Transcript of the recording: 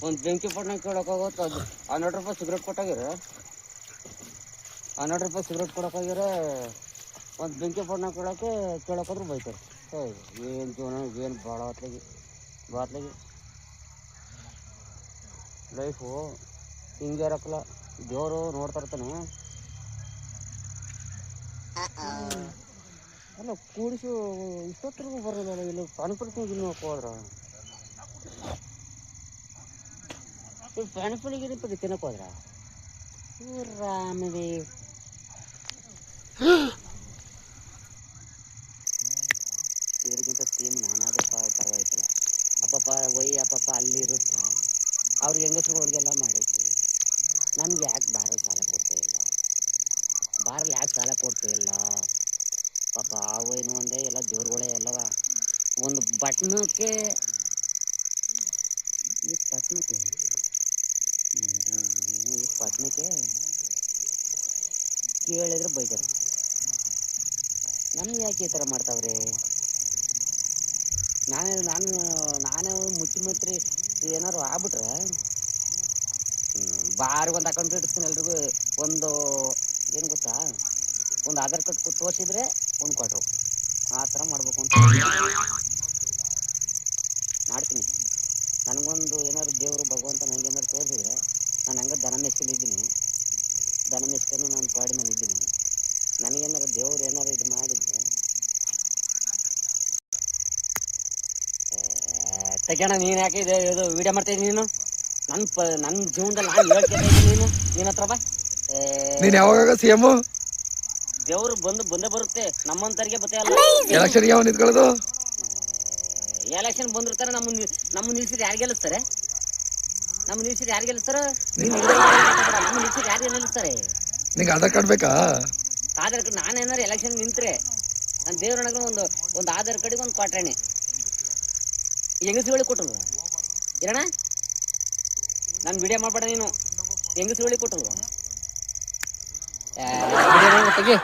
ಒಂದು ಬೆಂಕಿ ಪಟ್ಟಣ ಕೇಳೋಕ್ಕಾಗುತ್ತೆ. ಅದು 100 ರೂಪಾಯಿ ಸಿಗರೇಟ್ ಕೊಟ್ಟಾಗಿರ 100 ರೂಪಾಯಿ ಸಿಗರೇಟ್ ಕೊಡೋಕ್ಕಾಗಿರ ಒಂದು ಬೆಂಕಿ ಪಟ್ಟಣ ಕೇಳೋಕ್ಕಾದ್ರೂ ಬೈತಾರೆ. ಏನು ಜೀವನ, ಏನು ಭಾಳ ಬಾತ್ಲಾಗಿ ಲೈಫು ಹಿಂಗೆ ಇರಕ್ಕಲ್ಲ. ದೇವರು ನೋಡ್ತಾ ಇರ್ತಾನೆ. ಅಲ್ಲ ಕೂಡಿಸು ಇಷ್ಟೊತ್ತರೆಗೂ ಬರೋಲ್ಲ. ಇಲ್ಲಿ ಪಾನಿಪುರಿಗೆ ಇನ್ನೂ ಹೋದ್ರ ಪಾನಿಪುರಿಗೆ ತಿನ್ನಕ್ಕೆ ಹೋದ್ರ ರಾಮದೇ. ಇದಕ್ಕಿಂತ ಸ್ಕೀಮ್ ನಾನಾದ್ರೂ ಪರವಾಗಿಲ್ಲ. ಅಪ್ಪಪ್ಪ ಅಪ್ಪಪ್ಪ ಅಲ್ಲಿ ಇರುತ್ತೆ. ಅವ್ರಿಗೆ ಹೆಂಗಸ್ರುಗಳಿಗೆಲ್ಲ ಮಾಡೈತಿ. ನಮ್ಗೆ ಯಾಕೆ ಬಾರಲ್ಲಿ ಸಾಲ ಕೊಡ್ತೇ ಇಲ್ಲ ಪಾಪ. ಅವೇನು ಒಂದೇ ಎಲ್ಲ ದೇವ್ರುಗಳೇ ಎಲ್ಲವ. ಒಂದು ಬಟ್ನಕ್ಕೆ ಈ ಪಟ್ನಕ್ಕೆ ಕೇಳಿದ್ರೆ ಬೈತಾರೆ. ನಮ್ಗೆ ಯಾಕೆ ಈ ಥರ ಮಾಡ್ತಾವ್ರೆ? ನಾನೇ ಮುಖ್ಯಮಂತ್ರಿ ಏನಾರು ಆಗ್ಬಿಟ್ರೆ ಬಾರಿ ಒಂದು ಅಕೌಂಟ್ ಇಡ್ತೀನಿ ಎಲ್ರಿಗೂ. ಒಂದು ಏನು ಗೊತ್ತಾ, ಒಂದು ಆಧಾರ್ ಕಾರ್ಡ್ ತೋರಿಸಿದ್ರೆ ಒಂದು ಕೊಟ್ಟರು. ಆ ಥರ ಮಾಡ್ಬೇಕು ಅಂತ ಮಾಡ್ತೀನಿ. ನನಗೊಂದು ಏನಾದ್ರು ದೇವರು ಭಗವಂತ ನನಗೆ ಏನಾದ್ರು ತೋರಿಸಿದ್ರೆ, ನಾನು ಹಂಗೆ ದನ ಮೆಚ್ಕೊಂಡಿದ್ದೀನಿ. ದನ ಮೆಚ್ಕೊಂಡು ನಾನು ಪಾಡಿ ನಾನು ಇದ್ದೀನಿ. ನನಗೇನಾರು ದೇವ್ರು ಏನಾರು ಇದು ಮಾಡಿದ್ರೆ ತಗೋಣ. ನೀನು ಯಾಕೆ ಇದು ವಿಡಿಯೋ ಮಾಡ್ತಾಯಿದ್ದೀನಿ? ನೀನು ನನ್ನ ಜೀವನದಲ್ಲಿ ನಾನು ಹೇಳ್ತಾ ಇದ್ದೀನಿ. ನೀನು ಹತ್ರ ಬಾ. ನೀನು ಯಾವಾಗ CM? ದೇವ್ರು ಬಂದೇ ಬರುತ್ತೆ. ನಮ್ಮಂತರಿಗೆ ಬತ್ತೇ ಅಲ್ಲ. ಎಲೆಕ್ಷನ್ ಯಾವ ನಿಂತ್ಕೊಳ್ಳೋದು? ಎಲೆಕ್ಷನ್ ಬಂದಿರ್ತಾರೆ. ನಮ್ಮ ನಿಲ್ಸಿದ್ರೆ ಯಾರು ಗೆಲ್ಲಿಸ್ತಾರೆ? ನಮ್ಮ ನಿಲ್ಸಿದ್ರೆ ಯಾರು ಗೆಲ್ಲಿಸ್ತಾರೆ? ನಮ್ಮ ನಿಲ್ಸಿದ್ರೆ ಯಾರು ಗೆಲ್ಲಿಸ್ತಾರೆ? ನಿಂಗೆ ಆಧಾರ್ ಕಾರ್ಡ್ ಬೇಕಾ? ಆಧಾರ್ ಕಾರ್ಡ್ ನಾನೇನಾರು ಎಲೆಕ್ಷನ್ ನಿಂತ್ರೆ ನಾನು ದೇವ್ರೊಳಗೆ ಒಂದು ಆಧಾರ್ ಕಾರ್ಡಿಗೆ ಒಂದು ಕ್ವಾಟ್ರಾಣಿ ಹೆಂಗಸುಗಳಿಗೆ ಕೊಟ್ಟಲ್ವ ಇರೋಣ? ನಾನು ವಿಡಿಯೋ ಮಾಡ್ಬೇಡ. ನೀನು ಹೆಂಗಸುಗಳಿಗೆ ಕೊಟ್ಟಲ್ವ? ತೆಗಿ.